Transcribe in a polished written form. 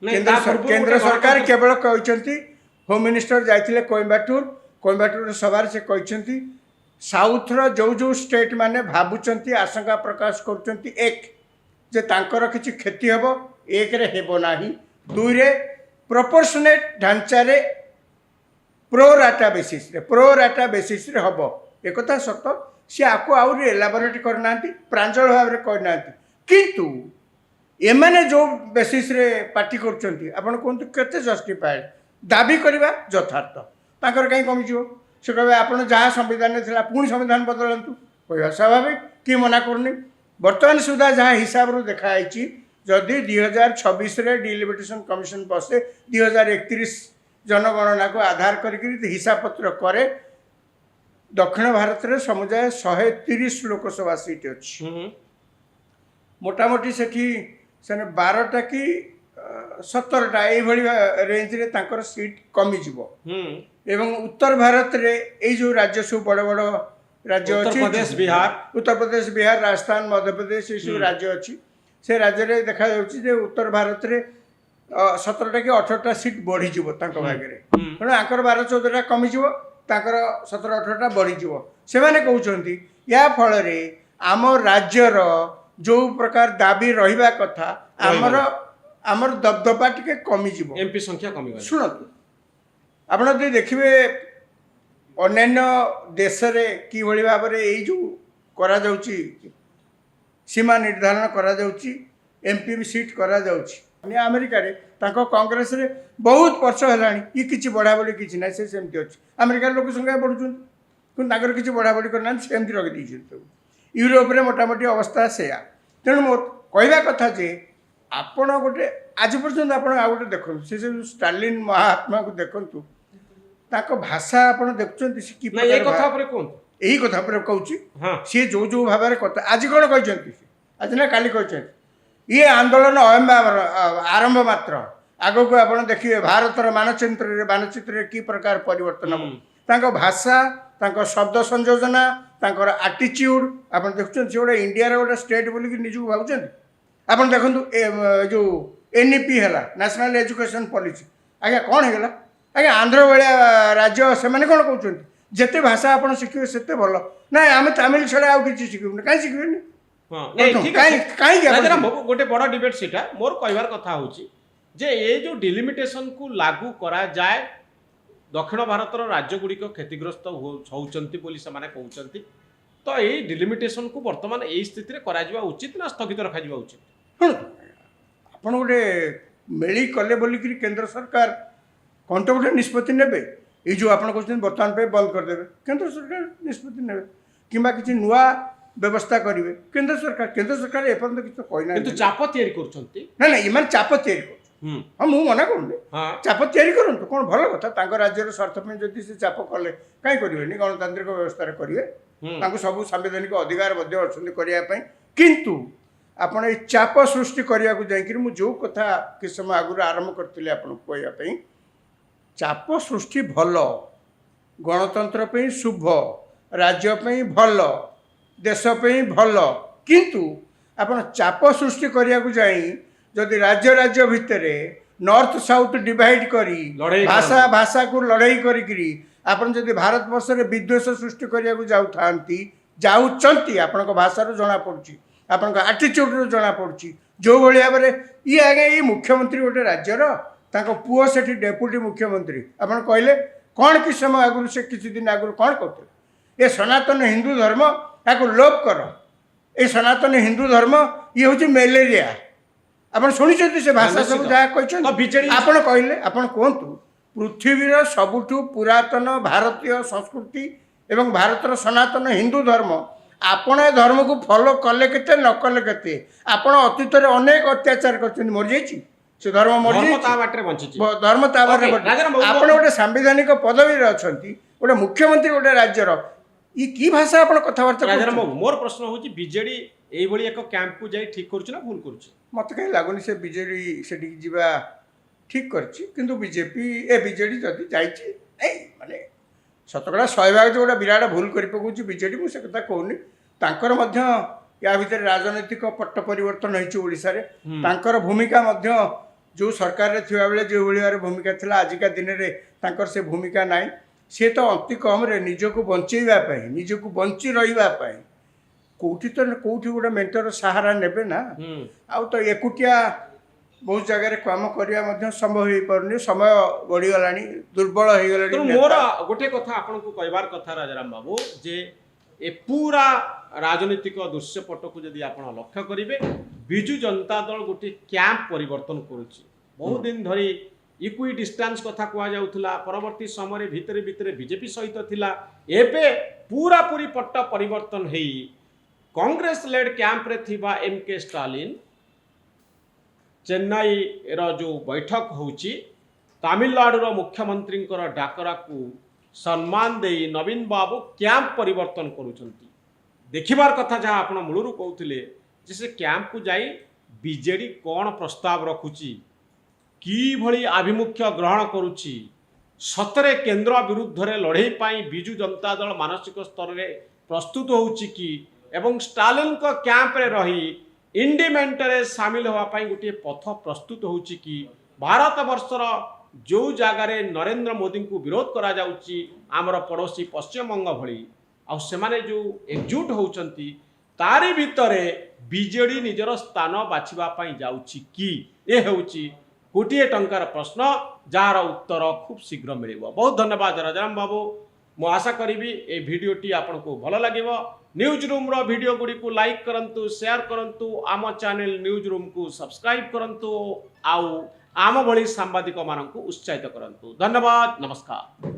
केंद्र सरकार केवल कहते होम मिनिस्टर जाइए कोयम्बाटूर सभार से कहते साउथर जो जो स्टेट माने भावुंट आशंका प्रकाश कर एक जे तांकर किसी क्षति हम एक रे हेबो नाही दुई रे प्रोपोर्शनेट ढांचारे प्रोराटा बेसिस रे हबो एक कथा सत सी आपको आउरी एलाबोरेट करना प्रांजल भाव में कहना किंतु एमाने जो बेसिस रे पार्टी करछंती आपण कोन केते जस्टिफाइड दाबी करबा यथार्थ ताकर कहीं कमिजिवो से कहबे आपण जहाँ संविधान थिला पुणी संविधान बदलंतु कहबा स्वाभाविक कि मना करनी वर्तमान सुधा जहाँ हिसाब रू देखाई जदि 2026 रे डिलिमिटेशन कमिशन बसे 2031 जनगणना को आधार करके हिसाब पत्र करे दक्षिण भारत रे समुदाय 130 लोकसभा सीट अच्छी मोटामोटी सेठी से 12टा कि 17टा ये रेंज रे तांकर सीट कमिजिव एवं उत्तर भारत रे ए जो राज्य सब बड़ बड़ राज्य अच्छी उत्तर प्रदेश बिहार राजस्थान मध्य प्रदेश ये सब राज्य अच्छी से राज्य रे देखा जाउछि उत्तर भारत रे 17टा कि 18टा सीट बढ़ीजिव भागे तेणु आंकर 12-14टा कमिजिव तांकर 17-18टा बढ़ीजिव से माने कहउछंती या फल रे आम राज्यर जो प्रकार दाबी रहिबा कथा आमर दबदबा टिके कमिजिव एमपी संख्या कमी शुणतु आपण जदि देखिए अन्य देश रे कि भली भाव में यही जो करा जाउची सीमा निर्धारण करा जाउची एमपी सीट करा जाउची अमेरिका रे तांको कांग्रेस रे बहुत वर्ष हेलानी ये किछि बढ़ा बढ़ी किछि ना से सेमती अछि अमेरिका लोक संख्या बढ़ुछन कोन ताकर किछि बढ़ा बढ़ी करना सेमती रख दी यूरोप रे मोटामोटी अवस्था सेया तेणु मो कहवा कथा जे आपण गोटे आज पर्यंत आपण आ गोटे देखु से स्टालिन महात्मा को देखंतु ताको भाषा आपण देखुछन से की ना ये कथा पर कोन यही कथा पर कहूची हां सी जो जो भाव में कथा आज कौन कहते आज ना काली कहते ये आंदोलन आरंभ मात्र आगो को आप देखिए भारतर मानचित्र की प्रकार परिवर्तन हम तांको भाषा तांको शब्द संयोजना तांकर आटिट्यूड आप देखुं से गोटे इंडिया गोटे स्टेट बोलिक निजक भावुं आप देखु जो एनईपी है नेशनल एजुकेशन पॉलिसी आज्ञा कौन है आज्ञा आंध्र भाया राज्य से मैंने कौन कहते जिते भाषा आप शिखे से भल ना आम तमिल छड़ा आउ कि शिखबू कहीं शिखबेनि गोटे बड़ डिबेट सीटा मोर कहबार कथा होची जे ये जो डिलिमिटेशन को लागू करा जाए दक्षिण भारतर राज्य गुड़िक क्षतिग्रस्त होउचंती बोली से माने कहउचंती तो ये डिलिमिटेशन को वर्तमान यही स्थिति करा जिबा उचित ना स्थगित रखा जिबा उचित आपण गोटे मेली कले बोलिक केंद्र सरकार कौन तो गोटे निष्पत्ति नेबे ये जो आप बर्तमान पे बंद करदे केंद्र सरकार निष्पत्ति नेबे किंबा किसी नुआ व्यवस्था करेंगे केंद्र सरकार एपर्यंत किसी कहना किंतु चाप तैयारी करछंती ना ना इमान चाप तैयारी कर हाँ मुझे मना करूनी चाप तैयारी करूँ कौन भल कथा राज्यर स्वार्थ जदि से चाप कले कहीं करेंगे गणतांत्रिक व्यवस्था करेंगे सब संवैधानिक अधिकार करने किंतु आपण ये चाप सृष्टि करने को जाकि मुझे जो कथा किस समय आगुरी आरंभ करी आपको कहवाई चाप सृष्टि भल गणतंत्र पे शुभ राज्य पे भल देश पे भल किंतु आपण चाप सृष्टि करने को जाई जदि राज्य राज्य भितर नॉर्थ साउथ डिवाइड करी भाषा भाषा को लड़ाई करी आपण जदि भारत वर्ष रे विद्वेष सृष्टि करने को जाउचंती आपण भाषा रो जना पड़ुची आपण आटिट्यूड रो जना पड़ुची जो भली भाव में ये आगे ये मुख्यमंत्री गोटे राज्यर ताको पुओ सेठी डेप्यूटी मुख्यमंत्री आपण कहले कौन कि समय आगुरी से किसी दिन आगुरी कौन करते ये सनातन हिंदू धर्म या लोप कर ये सनातन हिंदू धर्म ये हूँ मलेरिया आप शुणी से भाषा सब जहाँ कहते आपड़ कहले आपड़ कहतु पृथ्वीर सबुठु पुरातन भारतीय संस्कृति एवं भारतर सनातन हिंदू धर्म आपण धर्म को फॉलो कले के न कले के आपण अतीत अनेक अत्याचार कर मरी जाइए से धर्म मरी धर्म आप गोटे सांविधानिक पदवी अच्छा गोटे मुख्यमंत्री गोटे राज्यर ये की भाषा आप कथबार्ता मोर प्रश्न हूँ बीजेडी यही एक कैंप को जाई ठीक करुछ ना भूल करुछ मत कहीं लगुनि से बीजेडी से जा ठीक कर बीजेपी ए बीजेडी जदि जाइए माने शतकड़ा 100 भाग जो गोटे विराट भूल कर पकाउछि बीजेडी मुझे कथा कहूनी तांकर मध्य या भितर राजनैतिक पट्ट परिवर्तन होइछि ओडिसा रे तांकर भूमिका मध्य जो सरकार थिबा बेले जो भाई भूमिका थिला आजिका दिन में तांकर से भूमिका नाई सी तो अति कम निजक बचेवाई निजक बंची रही कौटी तो कौटी गोटे मेंटर सहारा नेबे ना आउ तो एकुटिया बहुत जगह काम करने संभव हो पारनी समय बढ़ीगला दुर्बल हो तेणु मोर गोटे कथा आपन को कहबार कथा राजाराम बाबू जे ए पूरा राजनीतिक दृश्यपट को जदि आप लक्ष्य करेंगे विजु जनता दल गोटे कैंप परिवर्तन करुच्ची बहुत दिन धरी इक्वी डिस्टेंस कथा कहुला परवर्ती समय भितर भितर बीजेपी सहित थिला एबे पूरा पूरी पट्ट परिवर्तन हो कांग्रेस लेड कैंप रे थिबा एमके स्टालिन चेन्नई रो जो बैठक होची तमिलनाडु मुख्यमंत्री डाकरा को सम्मान दे नवीन बाबू कैंप परिवर्तन करुचंती देखिबार कथा जहाँ आप मूलरू कहते से कैंप को जाई बीजेडी कौन प्रस्ताव रखुची कि भली आभिमुख्य ग्रहण करुची सतरे केंद्र विरुद्ध रे लड़ाई पाई बिजु जनता दल मानसिक स्तर में प्रस्तुत होउची कि एवं स्टालिन को कैंप रे रही इंडिमेंट रे शामिल होवा पाई गोटे पथ प्रस्तुत होउची कि भारत वर्षर जो जगार नरेंद्र मोदी को विरोध करा जाउची आमर पड़ोसी पश्चिम बंग भली आ सेमाने जो एकजुट होउचंती तारी भितरे बीजेडी निजर स्थान बाछिबा पाई जाउची कि ए होउची कोटिए टंकार प्रश्न जार उत्तर खूब शीघ्र मिलिबो। बहुत धन्यवाद राजाराम बाबू मु आशा करी ए भिडियोटी आपन को भल लागिबो। न्यूज रूम रो वीडियो गुडी को लाइक करंतु शेयर करंतु आम चैनल न्यूज रूम को सब्सक्राइब करंतु आउ आम भली सांबादिक मानक उत्साहित करंतु। धन्यवाद नमस्कार।